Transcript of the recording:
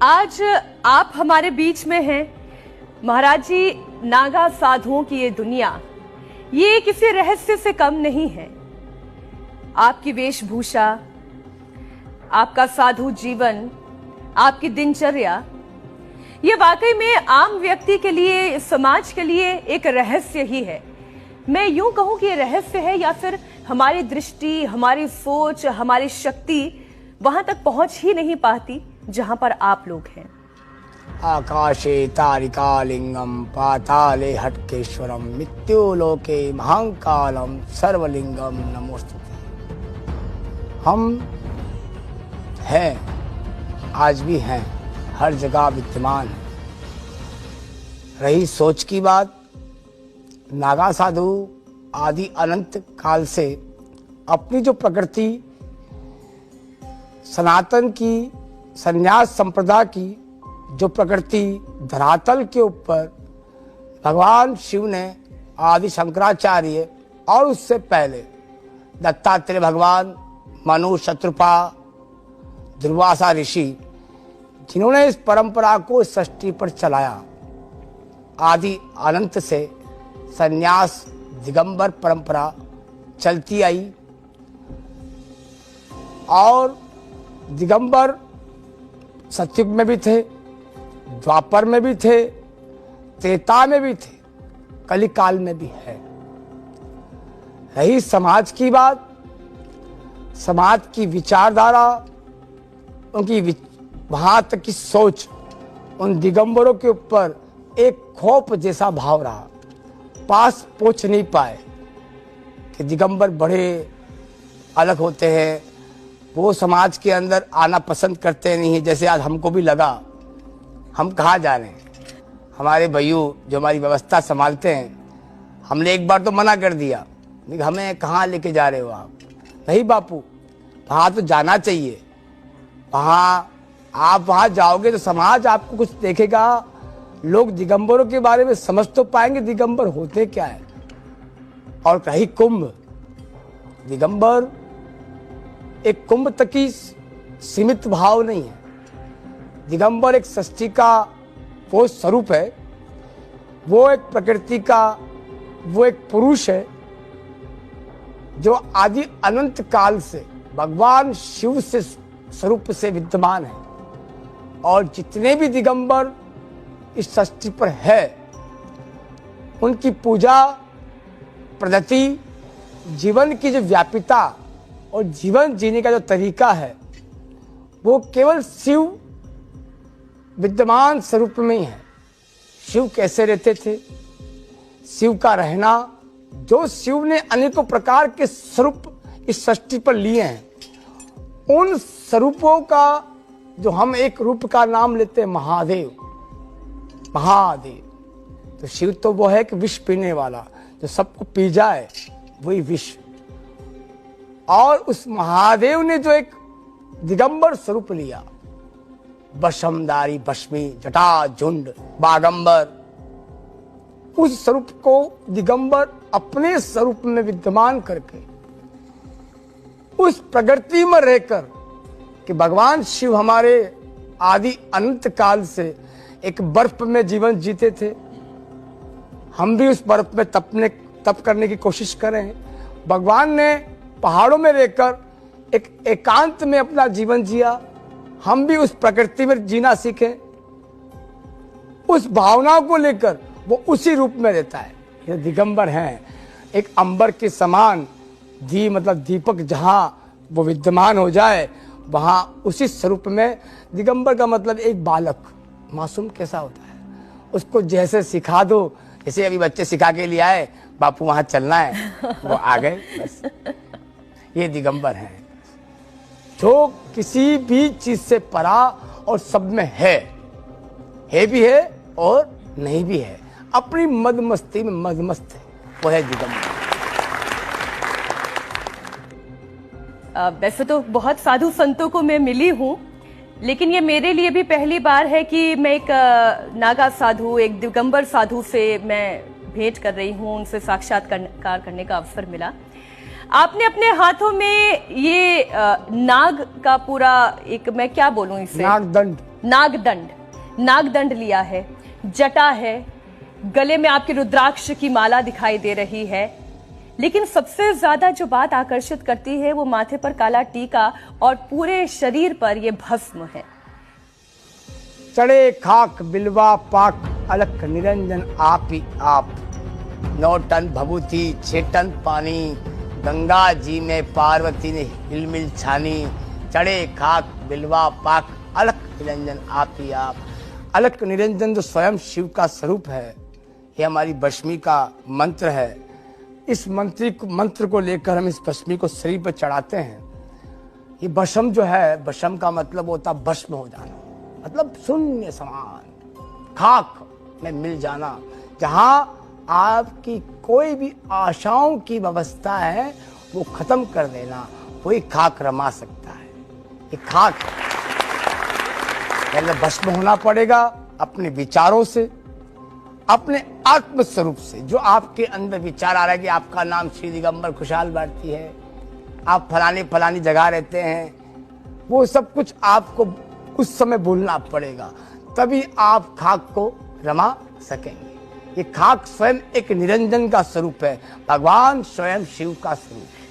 आज आप हमारे बीच में हैं। महाराज जी, नागा साधुओं की ये दुनिया ये किसी रहस्य से कम नहीं है। आपकी वेशभूषा, आपका साधु जीवन, आपकी दिनचर्या, ये वाकई में आम व्यक्ति के लिए, समाज के लिए एक रहस्य ही है। मैं यूं कहूं कि ये रहस्य है या फिर हमारी दृष्टि, हमारी सोच, हमारी शक्ति वहां तक पहुंच ही नहीं पाती जहां पर आप लोग हैं। आकाशे तारिकालिंगम पाताले हटकेश्वरम मृत्युलोके महाकालम सर्वलिंगम नमोस्तुते। हम हैं, आज भी हैं, हर जगह विद्यमान है। रही सोच की बात, नागा साधु आदि अनंत काल से अपनी जो प्रकृति सनातन की संन्यास संप्रदाय की जो प्रकृति धरातल के ऊपर भगवान शिव ने, आदि शंकराचार्य और उससे पहले दत्तात्रेय भगवान, मनु, शत्रुपा, दुर्वासा ऋषि, जिन्होंने इस परंपरा को सृष्टि पर चलाया। आदि अनंत से संन्यास दिगंबर परंपरा चलती आई और दिगंबर सतयुग में भी थे, द्वापर में भी थे, त्रेता में भी थे, कलिकाल में भी है। रही समाज की बात, समाज की विचारधारा, उनकी वहां तक की सोच, उन दिगंबरों के ऊपर एक खौफ जैसा भाव रहा। पास पहुंच नहीं पाए कि दिगंबर बड़े अलग होते हैं, वो समाज के अंदर आना पसंद करते नहीं है। जैसे आज हमको भी लगा, हम कहाँ जा रहे हैं। हमारे भैया जो हमारी व्यवस्था संभालते हैं, हमने एक बार तो मना कर दिया, हमें कहाँ लेके जा रहे हो आप। नहीं बापू, वहाँ तो जाना चाहिए। वहाँ आप वहाँ जाओगे तो समाज आपको कुछ देखेगा, लोग दिगंबरों के बारे में समझ तो पाएंगे दिगंबर होते क्या है। और कहीं कुंभ, दिगंबर एक कुंभ तक की सीमित भाव नहीं है। दिगंबर एक सृष्टि का वो स्वरूप है, वो एक प्रकृति का वो एक पुरुष है जो आदि अनंत काल से भगवान शिव से स्वरूप से विद्यमान है। और जितने भी दिगंबर इस सृष्टि पर है, उनकी पूजा पद्धति, जीवन की जो व्यापिता और जीवन जीने का जो तरीका है, वो केवल शिव विद्यमान स्वरूप में ही है। शिव कैसे रहते थे, शिव का रहना, जो शिव ने अनेकों प्रकार के स्वरूप इस सृष्टि पर लिए हैं, उन स्वरूपों का जो हम एक रूप का नाम लेते हैं महादेव। महादेव तो शिव तो वो है कि विष पीने वाला, जो सबको पी जाए वही विष। और उस महादेव ने जो एक दिगंबर स्वरूप लिया, बशमदारी, बश्मी, जटा, झुंड, बागंबर, उस स्वरूप को दिगंबर अपने स्वरूप में विद्यमान करके उस प्रकृति में रहकर कि भगवान शिव हमारे आदि अनंत काल से एक बर्फ में जीवन जीते थे, हम भी उस बर्फ में तप करने की कोशिश करें। भगवान ने पहाड़ों में रहकर एक एकांत में अपना जीवन जिया, हम भी उस प्रकृति में जीना सीखें। उस भावनाओं को लेकर वो उसी रूप में रहता है। ये दिगंबर हैं, एक अंबर के समान मतलब दीपक जहां वो विद्यमान हो जाए, वहां उसी स्वरूप में। दिगंबर का मतलब एक बालक, मासूम कैसा होता है, उसको जैसे सिखा दो, जैसे अभी बच्चे सिखा के लिए आए, बापू वहां चलना है, वो आ गए बस। ये दिगंबर हैं जो किसी भी चीज से परा और सब में है भी है और नहीं भी है, अपनी मद मस्ती में मदमस्त है, वो है दिगंबर। वैसे तो बहुत साधु संतों को मैं मिली हूँ, लेकिन ये मेरे लिए भी पहली बार है कि मैं एक नागा साधु, एक दिगंबर साधु से मैं भेंट कर रही हूँ, उनसे साक्षात्कार करने का अवसर मिला। आपने अपने हाथों में ये नाग का पूरा एक, मैं क्या बोलूं इसे, नागदंड लिया है, जटा है, गले में आपके रुद्राक्ष की माला दिखाई दे रही है, लेकिन सबसे ज्यादा जो बात आकर्षित करती है वो माथे पर काला टीका और पूरे शरीर पर ये भस्म है। चढ़े खाक बिलवा पाक अलख निरंजन आप ही आप, 9 टन भभूति 6 टन पानी, गंगा जी में पार्वती ने हिलमिल छानी, चढ़े खाक बिलवा पाक अलख निरंजन आप ही आप। अलख निरंजन जो स्वयं शिव का स्वरूप है, ये हमारी भस्मी का मंत्र है। इस मंत्र को लेकर हम इस भस्मी को शरीर पर चढ़ाते हैं। ये भस्म जो है, भस्म का मतलब होता है भस्म हो जाना, मतलब शून्य समान, खाक में मिल जाना। जहां आपकी कोई भी आशाओं की व्यवस्था है वो खत्म कर देना, वही खाक रमा सकता है। ये खाक पहले भस्म होना पड़ेगा अपने विचारों से, अपने आत्म स्वरूप से। जो आपके अंदर विचार आ रहा है कि आपका नाम श्री दिगंबर खुशहाल भारती है, आप फलानी जगह रहते हैं, वो सब कुछ आपको उस समय बोलना पड़ेगा, तभी आप खाक को रमा सकेंगे। ये खाक स्वयं एक निरंजन का स्वरूप है, भगवान स्वयं शिव का स्वरूप है।